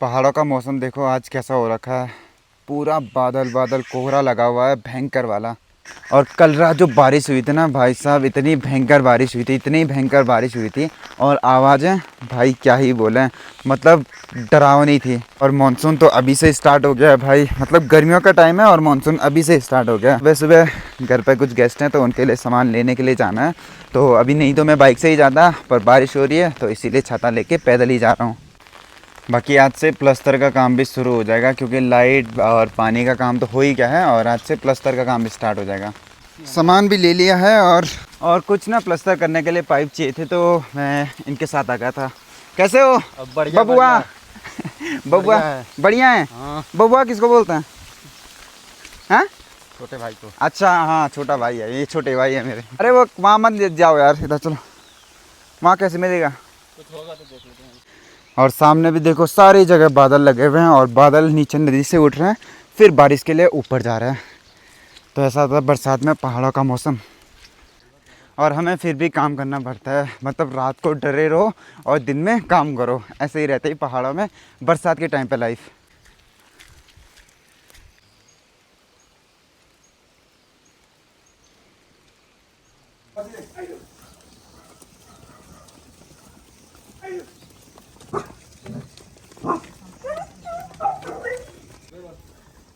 पहाड़ों का मौसम देखो आज कैसा हो रखा है। पूरा बादल बादल कोहरा लगा हुआ है भयंकर वाला। और कल रात जो बारिश हुई थी ना भाई साहब, इतनी भयंकर बारिश हुई थी, इतनी भयंकर बारिश हुई थी। और आवाज़ें भाई क्या ही बोलें, मतलब डरावनी थी। और मानसून तो अभी से स्टार्ट हो गया है भाई, मतलब गर्मियों का टाइम है और मानसून अभी से स्टार्ट हो गया है। सुबह सुबह घर पे कुछ गेस्ट हैं तो उनके लिए सामान लेने के लिए जाना है। तो अभी नहीं तो मैं बाइक से ही जाता, पर बारिश हो रही है तो इसीलिए छाता लेके पैदल ही जा रहा हूँ। बाकी आज से प्लस्तर का काम भी शुरू हो जाएगा, क्योंकि लाइट और पानी का काम तो हो ही गया है और आज से प्लस्तर का काम भी स्टार्ट हो जाएगा। सामान भी ले लिया है और कुछ ना प्लस्तर करने के लिए पाइप चाहिए थे तो मैं इनके साथ आ गया था। कैसे हो बढ़िया बबुआ? बबुआ बढ़िया है। हाँ। बबुआ किसको बोलते हैं? हाँ छोटे भाई को। अच्छा हाँ, छोटा भाई है, ये छोटे भाई है मेरे। अरे वो वहाँ मत ले जाओ यार, इधर चलो। वहाँ कैसे मिलेगा? कुछ होगा तो देख लेते हैं। और सामने भी देखो सारी जगह बादल लगे हुए हैं और बादल नीचे नदी से उठ रहे हैं, फिर बारिश के लिए ऊपर जा रहे हैं। तो ऐसा होता है बरसात में पहाड़ों का मौसम। और हमें फिर भी काम करना पड़ता है, मतलब रात को डरे रहो और दिन में काम करो, ऐसे ही रहते ही पहाड़ों में बरसात के टाइम पे लाइफ।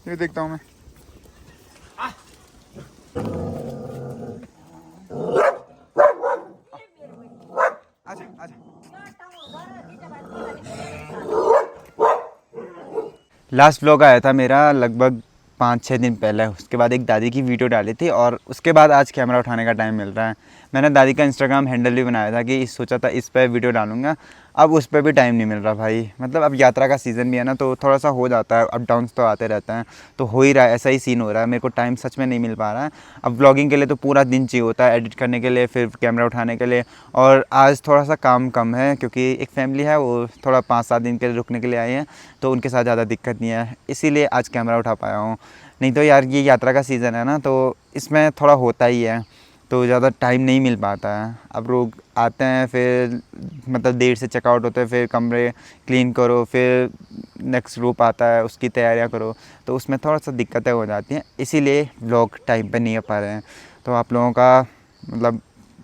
ये देखता हूँ मैं। आजा आजा। लास्ट व्लॉग आया था मेरा लगभग 5-6 दिन पहले। उसके बाद एक दादी की वीडियो डाली थी और उसके बाद आज कैमरा उठाने का टाइम मिल रहा है। मैंने दादी का इंस्टाग्राम हैंडल भी बनाया था कि सोचा था इस पर वीडियो डालूंगा, अब उस पर भी टाइम नहीं मिल रहा भाई। मतलब अब यात्रा का सीज़न भी है ना, तो थोड़ा सा हो जाता है, अप डाउन्स तो आते रहते हैं। तो हो ही रहा है, ऐसा ही सीन हो रहा है, मेरे को टाइम सच में नहीं मिल पा रहा है। अब व्लॉगिंग के लिए तो पूरा दिन चाहिए होता है, एडिट करने के लिए, फिर कैमरा उठाने के लिए। और आज थोड़ा सा काम कम है क्योंकि एक फैमिली है, वो थोड़ा 5-7 दिन के लिए रुकने के लिए आए हैं, तो उनके साथ ज़्यादा दिक्कत नहीं है, इसीलिए आज कैमरा उठा पाया हूँ। नहीं तो यार ये यात्रा का सीज़न है ना, तो इसमें थोड़ा होता ही है, तो ज़्यादा टाइम नहीं मिल पाता है। अब लोग आते हैं, फिर मतलब देर से चेकआउट होते हैं, फिर कमरे क्लीन करो, फिर नेक्स्ट ग्रुप आता है उसकी तैयारियां करो, तो उसमें थोड़ा सा दिक्कतें हो जाती हैं, इसीलिए व्लॉग टाइम पे नहीं आ पा रहे हैं। तो आप लोगों का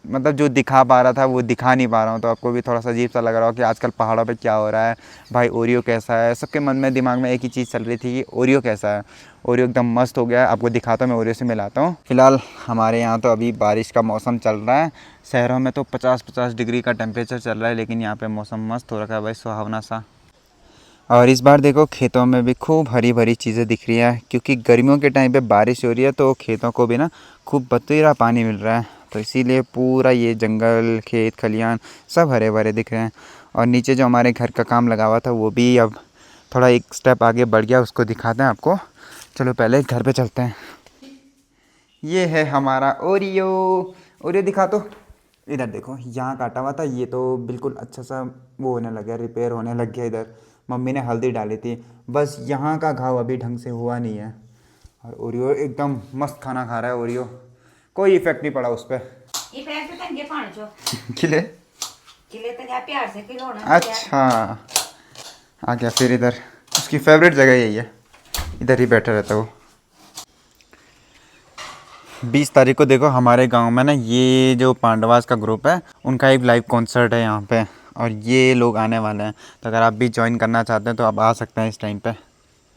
मतलब जो दिखा पा रहा था वो दिखा नहीं पा रहा हूँ, तो आपको भी थोड़ा सा अजीब सा लग रहा हो कि आजकल पहाड़ों पे क्या हो रहा है, भाई ओरियो कैसा है। सबके मन में दिमाग में एक ही चीज़ चल रही थी कि ओरियो कैसा है। ओरियो एकदम मस्त हो गया है, आपको दिखाता हूँ, मैं ओरियो से मिलाता हूँ। फ़िलहाल हमारे यहाँ तो अभी बारिश का मौसम चल रहा है। शहरों में तो 50-50 डिग्री का टेम्परेचर चल रहा है, लेकिन यहाँ पर मौसम मस्त हो रखा है भाई, सुहावना सा। और इस बार देखो खेतों में भी खूब हरी भरी चीज़ें दिख रही हैं, क्योंकि गर्मियों के टाइम पे बारिश हो रही है, तो खेतों को भी ना खूब बतेरा पानी मिल रहा है, तो इसीलिए पूरा ये जंगल खेत खलियान सब हरे भरे दिख रहे हैं। और नीचे जो हमारे घर का काम लगा हुआ था वो भी अब थोड़ा एक स्टेप आगे बढ़ गया, उसको दिखाते हैं आपको। चलो पहले घर पे चलते हैं। ये है हमारा ओरियो। ओरियो दिखा तो, इधर देखो, यहाँ काटा हुआ था, ये तो बिल्कुल अच्छा सा वो होने लग गया, रिपेयर होने लग गया। इधर मम्मी ने हल्दी डाली थी, बस यहाँ का घाव अभी ढंग से हुआ नहीं है। और ओरियो एकदम मस्त खाना खा रहा है ओरियो, कोई इफेक्ट नहीं पड़ा उस पर। खिले प्यार से खिलौना। अच्छा आ गया फिर इधर, उसकी फेवरेट जगह यही है, इधर ही बैठा रहता वो। 20 तारीख को देखो हमारे गांव में ना, ये जो पांडवास का ग्रुप है उनका एक लाइव कॉन्सर्ट है यहाँ पे, और ये लोग आने वाले हैं। तो अगर आप भी ज्वाइन करना चाहते हैं तो आप आ सकते हैं इस टाइम पे।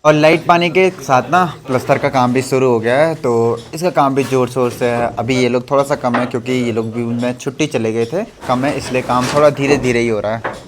और लाइट पानी के साथ ना प्लस्तर का काम भी शुरू हो गया है, तो इसका काम भी ज़ोर शोर से है। अभी ये लोग थोड़ा सा कम है क्योंकि ये लोग भी उनमें छुट्टी चले गए थे, कम है, इसलिए काम थोड़ा धीरे धीरे ही हो रहा है।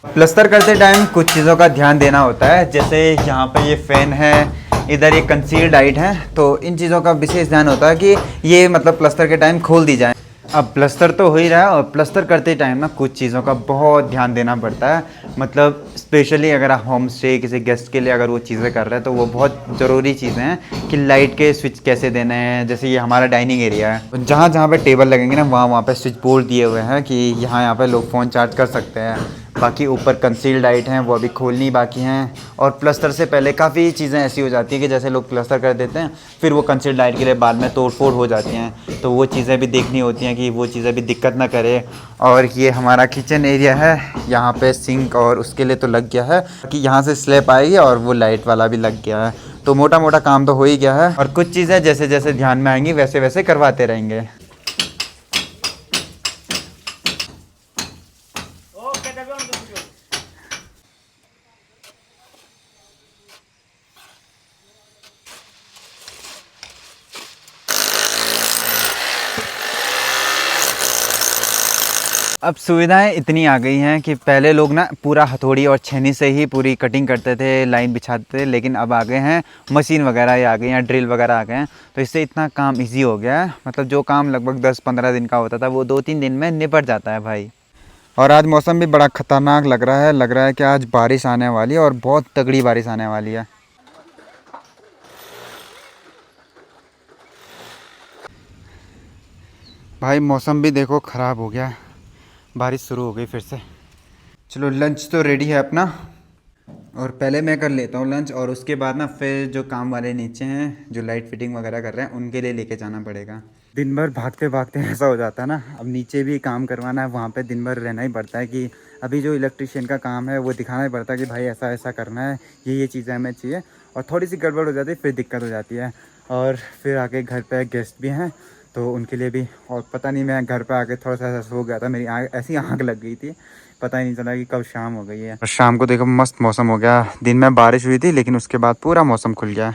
प्लस्तर करते टाइम कुछ चीज़ों का ध्यान देना होता है, जैसे यहाँ पे ये फ़ैन है, इधर ये कंसील्ड लाइट है, तो इन चीज़ों का विशेष ध्यान होता है कि ये मतलब प्लस्तर के टाइम खोल दी जाए। अब प्लस्तर तो हो ही रहा है, और प्लस्तर करते टाइम ना कुछ चीज़ों का बहुत ध्यान देना पड़ता है। मतलब स्पेशली अगर आप होम स्टे किसी गेस्ट के लिए अगर वो चीज़ें कर रहे हैं, तो वो बहुत ज़रूरी चीज़ें हैं कि लाइट के स्विच कैसे देने हैं। जैसे ये हमारा डाइनिंग एरिया है, जहाँ जहाँ पे टेबल लगेंगे ना, वहाँ वहाँ पे स्विच बोर्ड दिए हुए हैं कि यहाँ पे लोग फ़ोन चार्ज कर सकते हैं। बाकी ऊपर कंसील्ड लाइट हैं वो अभी खोलनी बाकी हैं। और प्लस्तर से पहले काफ़ी चीज़ें ऐसी हो जाती हैं कि जैसे लोग प्लस्तर कर देते हैं फिर वो कंसील्ड लाइट के लिए बाद में तोड़ फोड़ हो जाती हैं, तो वो चीज़ें भी देखनी होती हैं कि वो चीज़ें भी दिक्कत ना करे। और ये हमारा किचन एरिया है, यहाँ पे सिंक और उसके लिए तो लग गया है कि यहाँ से स्लैब आएगी और वो लाइट वाला भी लग गया है, तो मोटा मोटा काम तो हो ही गया है। और कुछ चीज़ें जैसे जैसे ध्यान में आएंगी वैसे वैसे करवाते रहेंगे। अब सुविधाएं इतनी आ गई हैं कि पहले लोग ना पूरा हथौड़ी और छेनी से ही पूरी कटिंग करते थे, लाइन बिछाते थे, लेकिन अब आ गए हैं मशीन वगैरह आ गई हैं, ड्रिल वगैरह आ गए हैं, तो इससे इतना काम इजी हो गया है। मतलब जो काम लगभग 10-15 दिन का होता था वो 2-3 दिन में निपट जाता है भाई। और आज मौसम भी बड़ा ख़तरनाक लग रहा है कि आज बारिश आने वाली है और बहुत तगड़ी बारिश आने वाली है। भाई मौसम भी देखो ख़राब हो गया, बारिश शुरू हो गई फिर से। चलो लंच तो रेडी है अपना, और पहले मैं कर लेता हूँ लंच, और उसके बाद ना फिर जो काम वाले नीचे हैं जो लाइट फिटिंग वगैरह कर रहे हैं उनके लिए लेके जाना पड़ेगा। दिन भर भागते भागते ऐसा हो जाता है ना, अब नीचे भी काम करवाना है, वहाँ पे दिन भर रहना ही पड़ता है कि अभी जो इलेक्ट्रिशियन का काम है वो दिखाना ही पड़ता है कि भाई ऐसा ऐसा करना है, ये चीज़ें हमें चाहिए। और थोड़ी सी गड़बड़ हो जाती है फिर दिक्कत हो जाती है। और फिर आके घर पे गेस्ट भी हैं तो उनके लिए भी, और पता नहीं मैं घर पे आके थोड़ा सा ऐसा सो गया था, मेरी ऐसी आँख लग गई थी, पता ही नहीं चला कि कब शाम हो गई है। और शाम को देखो मस्त मौसम हो गया, दिन में बारिश हुई थी लेकिन उसके बाद पूरा मौसम खुल गया।